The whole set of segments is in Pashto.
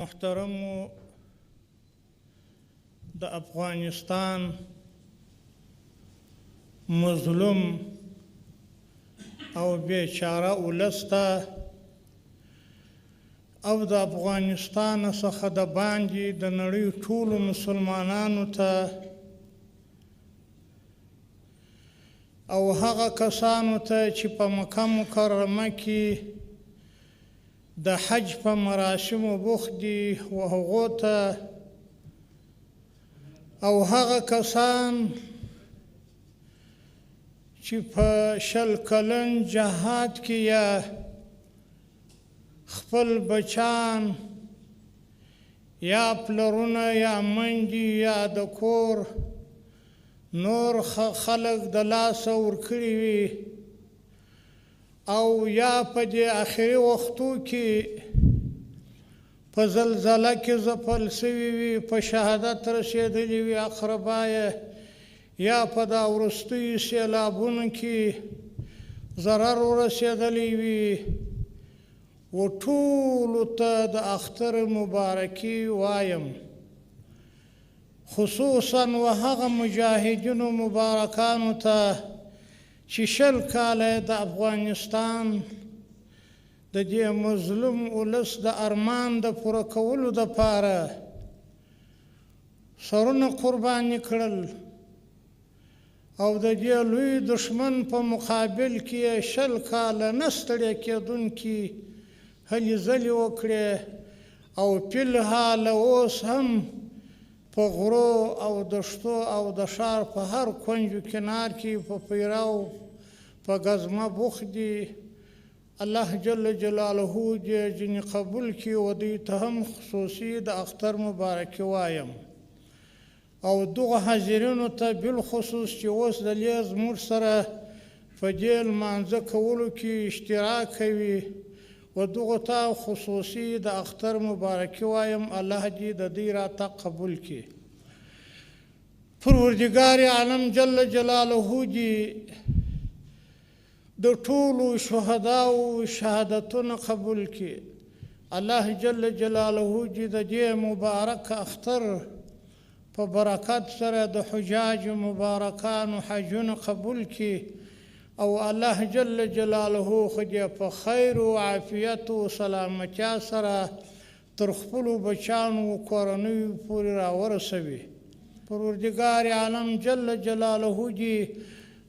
محترمو د افغانستان مظلوم او بیچاره ولس ته او د افغانستان څخه د باندې د نړۍ ټولو مسلمانانو ته او هغه کسانو ته چې په مکه مکرمه کې د حج په مراسمو بوخت دي و هغو ته او هغه کسان چې په شل کلن جهاد کې یا خپل بچان یا پلرونه یا میندې یا د کور نور خلک د لاسه ورکړي وي او یا په دې آخري وختو کې په زلزله کې ځپل سوي وي په شهادت رسېدلي وي اقربا یا په دا وروستیو سیلابونو کې ضرر ورسېدلی وي و ټولو ته د اختر مبارکي وایم خصوصا و هغه مجاهدینو مبارکانو ته چې شل کاله د افغانستان د دې مظلوم ولس د ارمان د پوره کولو دپاره سرونه قرباني کړل او د دې لوی دشمن په مقابل کې شل کاله نه ستړی کېدونکي هلې ځلې وکړې او فلحال اوس هم په غرو او دشتو او د ښار په هر کونج کنار کې په پیراو په ګزمه بوخت دي الله جل جلاله دې ځینې قبول کړي و دوی ته هم خصوصي د اختر مبارکي وایم او دغه حاضرینو ته بالخصوص چې اوس د دې زموږ سره په دې لمانځه کولو کې اشتراک کوي و دغو ته خصوصي د اختر مبارکي وایم الله دې د دوی راته قبول کړي پروردګار عالم جل جلاله دې د ټولو شهداو شهادتونه قبول کړي الله جل جلاله دې د دې مبارک اختر په برکت سره د حجاج مبارکانو حجونه قبول کړي او الله جل جلاله خو دې په خیر او عافیت او سلامتیا سره تر خپلو بچانو و کورنیو پورې راورسوي پروردګار عالم جل جلاله دې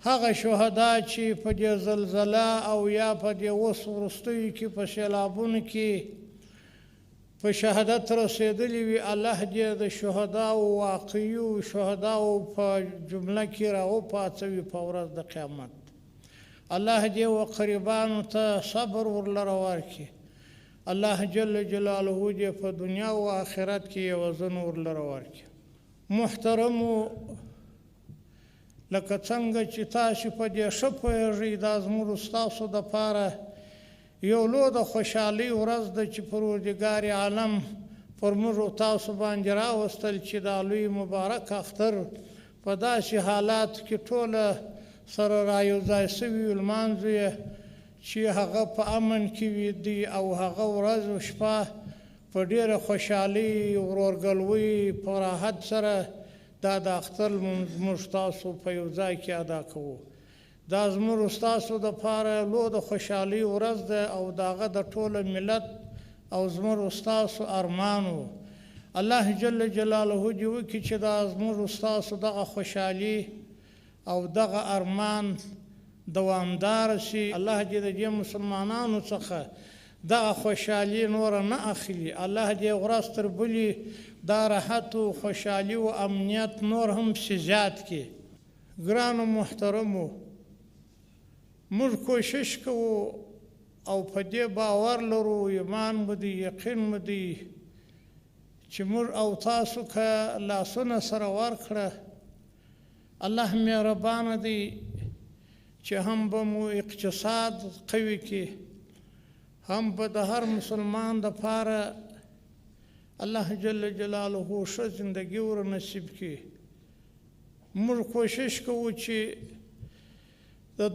هغه شهدا چې په دې زلزله او یا په دې اوس وروستیو کې په سیلابونو کې په شهادت رسېدلي وي الله دې د شهداو واقعي شهداو په جمله کې راوپاڅوي په ورځ د قیامت الله دې و قریبانو ته صبر ورلره ورکړي الله جل جلاله دې په دنیا او آخرت کې یې وزن ورلره ورکړي محترمو لکه څنګه چې تاسو په دې ښه پوهېږئ دا زموږ ستاسو دپاره یو لوی د خوشحالۍ ورځ ده چې پروردګار عالم پر موږ او تاسو باندې راوستل چې دا لوی مبارک اختر په داسې حالاتو کې ټوله سره رایوځای سوي لمانځو یې چې هغه په امن کې وي او هغه ورځ او شپه په ډېره خوشحالۍ ورورګلوۍ په راحت سره دا د اختر زموږ ستاسو په یو ځای کې ادا کوو دا زموږ ستاسو دپاره لوی د خوشحالۍ ورځ ده او د هغه د ټوله ملت او زموږ ستاسو ارمان و الله جل جلاله دې وکړي چې دا زموږ ستاسو دغه خوشحالي او دغه ارمان دوامدار شي الله دې د دې مسلمانانو څخه دغه خوشحالي نور نه اخلي الله دې ورځ تر بلې دا راحت و خوشحالي و امنیت نور هم پسې زیات کړي ګرانو محترمو موږ کوشش کوو او په دې باور لرو ایمان مو دی یقین مو دی چې موږ او تاسو که لاسونه سره ورکړه الله مهربانه دی چې هم به مو اقتصاد قوي کړي هم به د هر مسلمان دپاره الله جل جلاله ښه زندګي ور نصیب کړي موږ کوشش کوو چې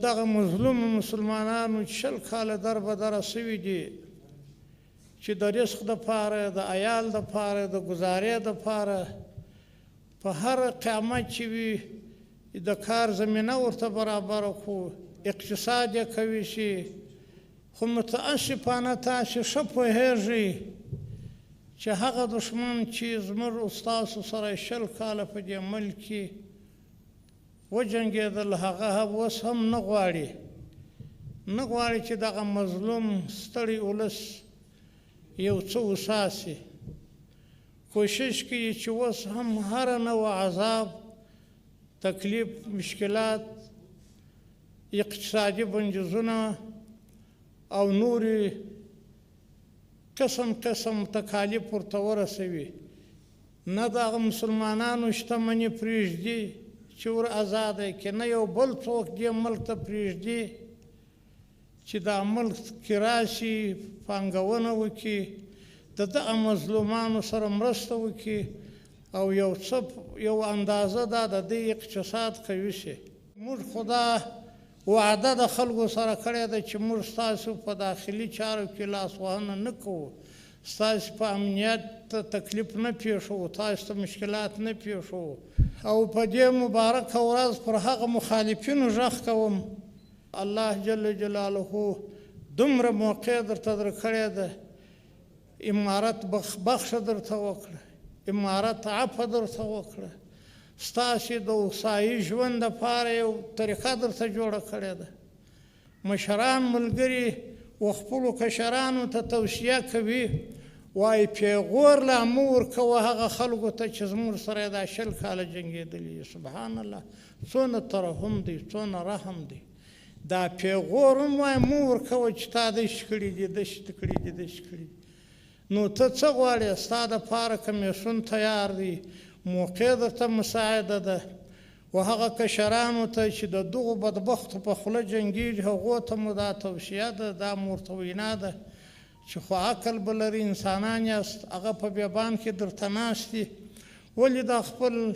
دغه مظلوم مسلمانانو شل کاله در بدره سوي دي چې د رزق دپاره، د عیال دپاره، د ګزارې دپاره په هر قیامت چې وي د کار زمینه ورته برابره کړو، اقتصاد یې قوي شي. خو متاسفانه تاسې ښه پوهېږئ چې هغه دښمن چې زموږ استاسو سره 20 کاله په دې ملک کې وجنګېدل، هغه اوس هم نه غواړي چې دغه مظلوم ستړی ولس یو څه وساسي. کوشش کوي چې اوس هم هر نوع عذاب، تکلیف، مشکلات، اقتصادي بندیزونه او نورې قسم تکالیف ورته ورسوي. نه دغه مسلمانانو شتمني پرېږدي چې ور ازاده کړي، نه یو بل څوک دې ملک ته پرېږدي چې دا ملک کې راشي، پانګونه وکړي، د دغه مظلومانو سره مرسته وکړي او یو اندازه دا د دې اقتصاد قوي شي. موږ خدا وعده د خلکو سره کړې ده چې موږ ستاسو په داخلي چارو کې لاسوهنه نه کوو، ستاسو په امنیت تکلیف نه پیښوو، تاسو ته مشکلات نه پیښوو. او په دې مبارکه ورځ پر هغه مخالفینو غږ کوم، الله جل جلاله دومره موقع درته درکړې ده، امارت بخښه درته وکړه، امارت عفو درته وکړه، ستاسې د هوسایي ژوند دپاره یو طریقه درته جوړه کړې ده. مشران ملګري و خپلو کشرانو ته توصیه کوي، وایي پیغور لا مه ورکوه هغه خلکو ته چې زموږ سره یې دا 20 کاله جنګېدلي. سبحان الله، څونه ترحم دی، څونه رحم دی. دا پیغور هم وایي مه ورکوه چې تا داسې کړي دي، داسې کړي دي، داسې کړي دي. نو ته څه غواړې؟ ستا دپاره کمیسیون تیار دی، موقع درته مساعده ده. و هغه کشرانو ته چې د دغو بدبختو په خوله جنګېږي، هغو ته مو دا توصیه ده، دا مو ورته وینا ده چې خو عقل به لري، انسانان یاست، هغه په بیابان کې درته ناست دي، ولې دا خپل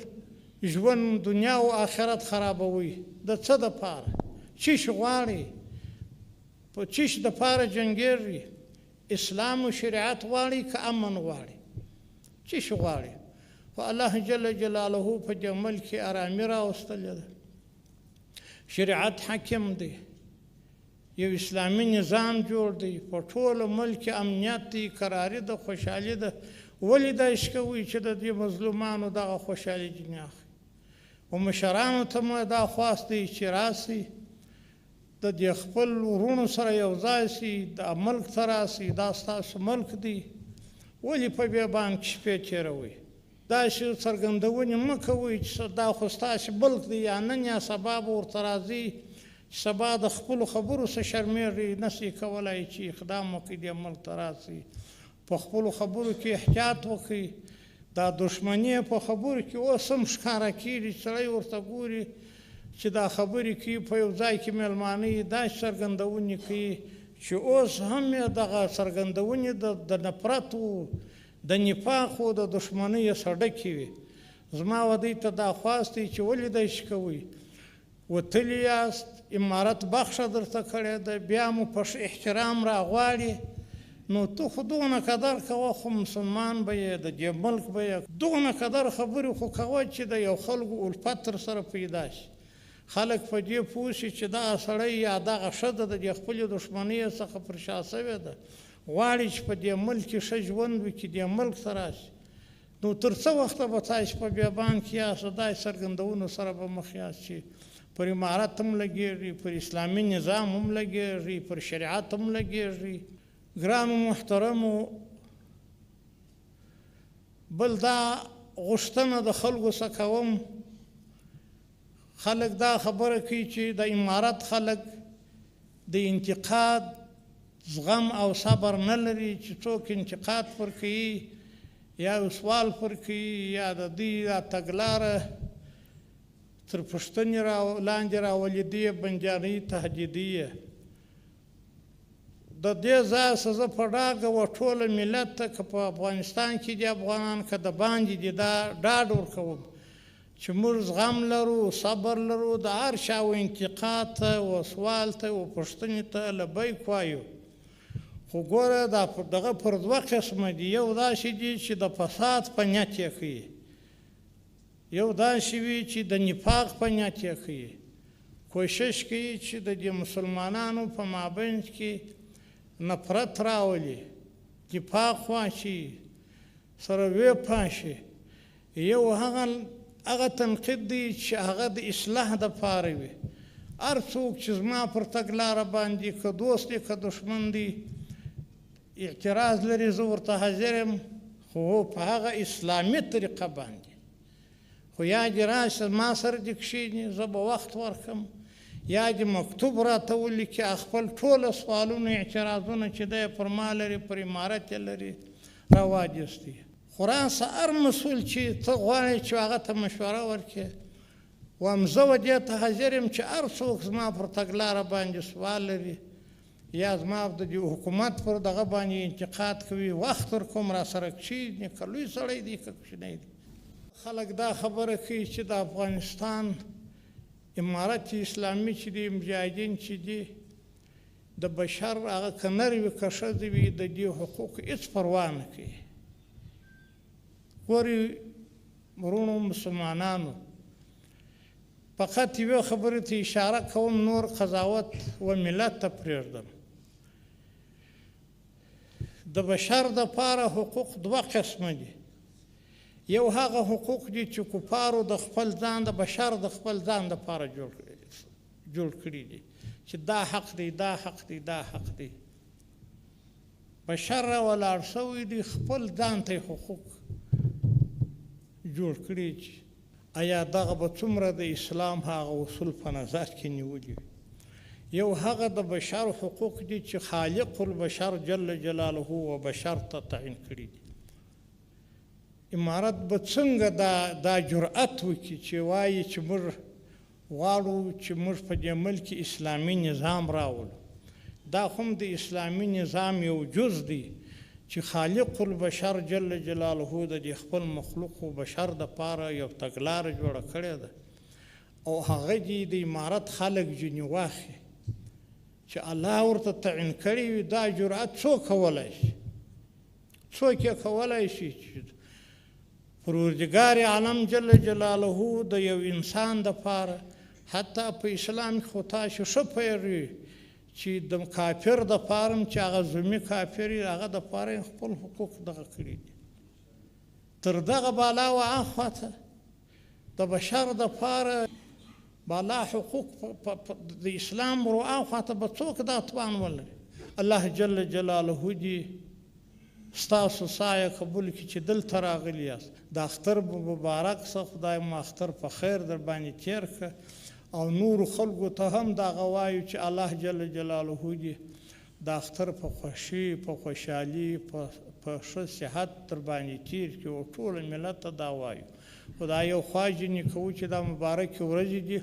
ژوند دنیا او آخرت خرابوي؟ د څه دپاره؟ چیش غواړي؟ په چیش دپاره جنګېږي؟ اسلام و شریعت غواړي که امن غواړي؟ چیش غواړي؟ خو الله جل جلاله په دې ملک کې ارامي راوستلې ده، شریعت حاکم دی، یو اسلامي نظام جوړ دی، په ټوله ملک کې امنیت دی، قراري ده، خوشحالي ده. ولې داسې کوئ چې د دې مظلومانو دغه خوشحالي جنې اخلي؟ و مشرانو ته مو دا خواست دی چې راسئ، د دې خپل ورونو سره یو ځای سئ، دا ملک ته راسئ، دا ستاسو ملک دی، ولې په بیابان کې شپې تېروئ؟ داسې څرګندونې مه کوئ چې دا خو ستاسې ملک دی، یا نن یا سبا به ورته راځئ، سبا د خپلو خبرو څخه شرمېږئ، نسئ کولی چې اقدام وکړئ دې ملک ته راسئ. په خپلو خبرو کې احتیاط وکړئ. دا دښمني په خبرو کې اوس هم ښکاره کېږي، سړی ورته ګوري چې دا خبرې کوي، په یو ځای کې مېلمانه یې داسې څرګندونې کوي چې اوس هم یې دغه څرګندونې د نفرت و، د نفاق و، د دښمنۍ څخه ډکې وي. زما و دوی ته دا خواست دی چې ولې داسې کوئ؟ وتلي یاست، امارت بخښه درته کړې ده، بیا مو په احترام راغواړي، نو ته خو دغونه قدر کوه، خو مسلمان به یې، د دې ملک به یې، دغونه قدر خبرې خو کوه چې د یو خلکو الفت تر سره پیدا شي، خلک په دې پوه شي چې دغه سړی یا دغه ښځه د دې خپلې دښمنۍ څخه پر شا سوې ده، غواړي چې په دې ملک کې ښه ژوند وکړي، دې ملک ته راشي. نو تر څه وخته به تاسې په بیابان کې یاست؟ داسې څرګندونو سره به مخ یاست چې پر امارت هم لګېږي، پر اسلامي نظام هم لګېږي، پر شریعت هم لګېږي. ګرانو محترمو، بل دا غوښتنه د خلکو څخه کوم، خلک دا خبره کوي چې د امارت خلک د انتقاد زغم او صبر نه لري، چې څوک انتقاد پر کوي یا سوال پر کوي یا د دوی دا تګلاره تر پوښتنې لاندې راولي، دې بندیانۍ تهدیدي. د دې ځایه څه زه په ډاګه و ټوله ملت ته، که په افغانستان کې دي افغانان، که د باندې دي، دا ډاډ ورکوم چې موږ زغم لرو، صبر لرو، د هر چا و انتقاد ته و سوال ته و پوښتنې ته لبیک وایو. خو ګوره دغه پر دوه قسمه دي، یو داسې دي چې د فساد په نیت یې کوي، یو داسې وي چې د نفاق په نیت یې کوي، کوشش کوي چې د دې مسلمانانو په مابین کې نفرت راولي، نفاق واچي، سره ویپاشي. یو هغه تنقید دی چې هغه د اصلاح دپاره وي. هر څوک چې زما پر تګلاره باندې که دوست دی که دښمن دی اعتراض لري، زه ورته حاضر یم، خو په هغه اسلامي طریقه باندې. خو یا دې راشه ما سره دې کښېني، زه به وخت ورکړم، یا دې مکتوب راته ولیکي خپل ټوله سوالونه اعتراضونه چې دی پر ما لري، پر امارت یې لري، راواجستي. خو راسه هر مسؤل چې ته غواړې چې هغه ته مشوره ورکړې، وایم زه و دې ته حاضر یم چې هر څوک زما پر تګلاره باندې سوال لري یا زما د دې حکومت پر دغه باندې انتقاد کوي، وخت ورکوم، را سره کښېني، که لوی سړی دی که کوچنی دی. خلک دا خبره کوي چې د افغانستان امارت اسلامي چې دی، مجاهدین چې دی، د بشر هغه که نر وي که ښځه وي د دې حقوق هېڅ پروا نه کوي. ګورې ورونو مسلمانانو، فقط یوې خبرې ته اشاره کوم، نور قضاوت و ملت ته پرېږدم. د بشر دپاره حقوق دوه قسمه دي. یو هغه حقوق دي چې کفارو د خپل ځان د بشر د خپل ځان دپاره جوړ کړي دي، چې دا حق دی، دا حق دی، دا حق دی. بشر راولاړ شوي دي، خپل ځان ته حقوق جوړ کړي. چې آیا دغه به څومره د اسلام هغه اصول په نظر کې نیولي وي؟ یو هغه د بشر حقوق دي چې خالق البشر جل جلاله و بشر ته تعین کړي دي. امارت به څنګه دا جرأت وکړي چې وایي چې موږ غواړو چې موږ په دې ملک کې اسلامي نظام راولو؟ دا هم د اسلامي نظام یو جز دی چې خالق البشر جل جلاله د دې خپل مخلوق و بشر دپاره یو تګلاره جوړه کړې ده، او هغه دې د امارت خلک ځینې واخلي چې الله ورته تعین کړی وي. دا جرأت څوک کولی شي؟ څوک یې کولی شي چې پروردګار عالم جل جلاله د یو انسان دپاره، حتی په اسلام کې خو تاسو ښه پوهېږئ چې د کافر دپاره هم چې هغه ذمي کافر وي، هغه دپاره خپل حقوق دغه کړي دي. تر دغه بالا و اخواته د بشر دپاره بالا حقوق د اسلام ورو اخواته به څوک دا توان ولري؟ الله جل جلاله دې ستاسو سایه قبول کړي چې دلته راغلي یاست. د اختر مبارک شه، خدای مو اختر په خیر در باندې تېر کړه، او نورو خلکو ته هم دغه وایو چې الله جل جلاله دې د اختر په خوښي، په خوشحالي، په ښه صحت در باندې تېر کړي، او ټول ملت ته دا وایو. خو دا یو خوا ځینې کوو چې دا مبارکې ورځې دي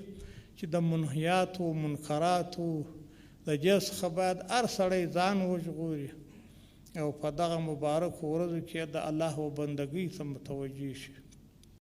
چې د منهیاتو و منکراتو د دې څخه باید هر سړی ځان وژغوري او په دغه مبارکو ورځو کې د الله و بندګۍ ته متوجه شي.